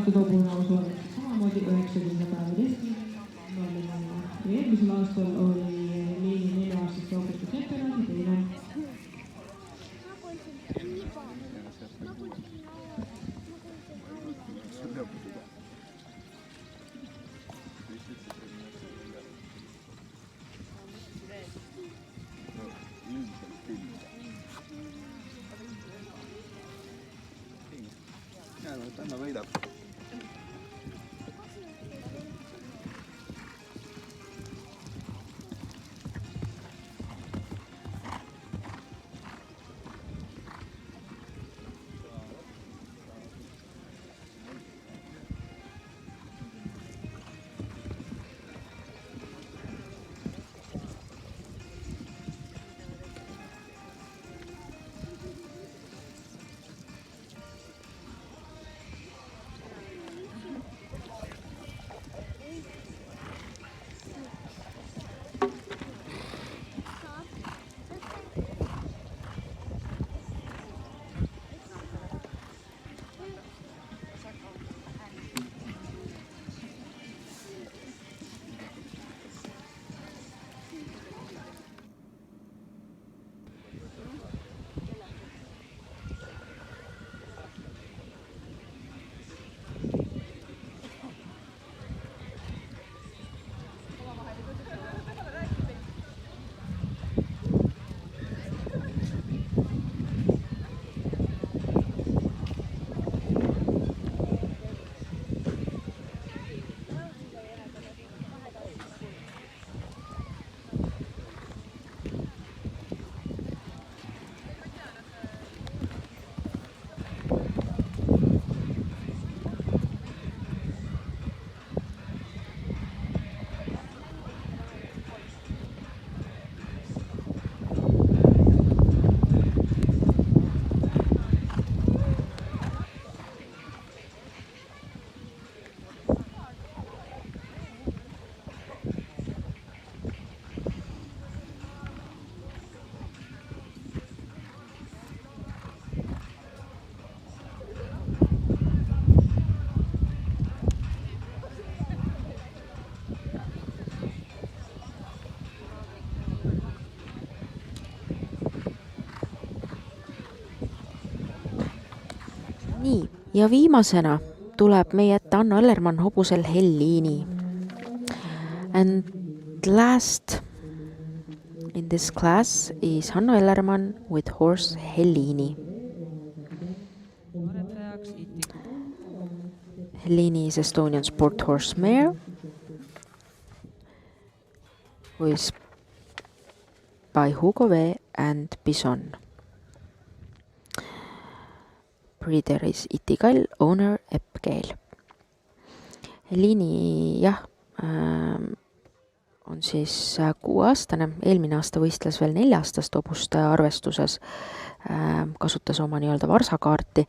avatud hobune osalesid samamoodi 90 päeva keskel. Eelmisel aastal oli Liini 4-aastaste hobute tsempionaadi teine. Tänne võidab. Nii, ja viimasena tuleb meie ette Anna Õllermann hobusel Helliini. And last in this class is Hanno Õllermann with horse Helliini. Helliini is Estonian sport horse mare who is by Hugo V and Bison. Breeder is Itikall, owner Epp Keel. Helliini, jah, on siis 6-aastane, eelmine aasta võistles veel 4-aastast hobuste arvestuses, kasutas oma nii-öelda varsakaarti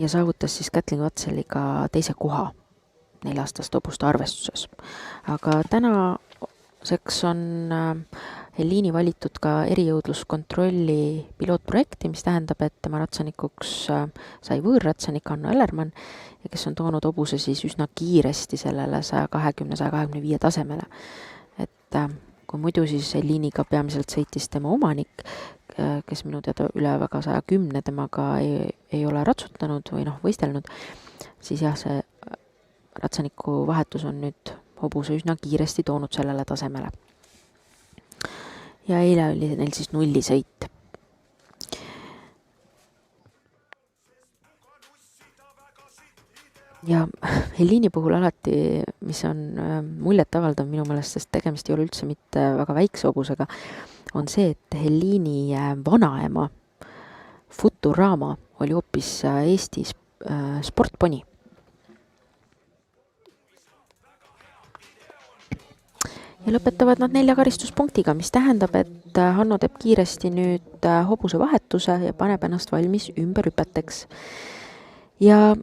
ja saavutas siis Kätlin Vatseliga teise koha 4-aastast hobuste arvestuses. Aga tänaseks on Helliini valitud ka erijõudluskontrolli pilootprojekti, mis tähendab, et tema ratsanikuks sai võõrratsanik Anna Õllermann, ja kes on toonud hobuse siis üsna kiiresti sellele 120-125 tasemele. Et kui muidu siis Helliiniga peamiselt sõitis tema omanik, kes minu teada üle väga 110 temaga ei ole ratsutanud või võistelnud, siis jah, see ratsaniku vahetus on nüüd hobuse üsna kiiresti toonud sellele tasemele. Ja eile oli neil siis 0 sõit. Ja Helliini puhul alati, mis on muljet avaldav minu meelest, sest tegemist ei ole üldse mitte väga väikse hobusega, on see, et Helliini vanaema Futurama oli hoopis Eestis sportponi. Ja lõpetavad nad 4 karistuspunktiga, mis tähendab, et Hanno teeb kiiresti nüüd hobuse vahetuse ja paneb ennast valmis ümberhüpeteks. Ja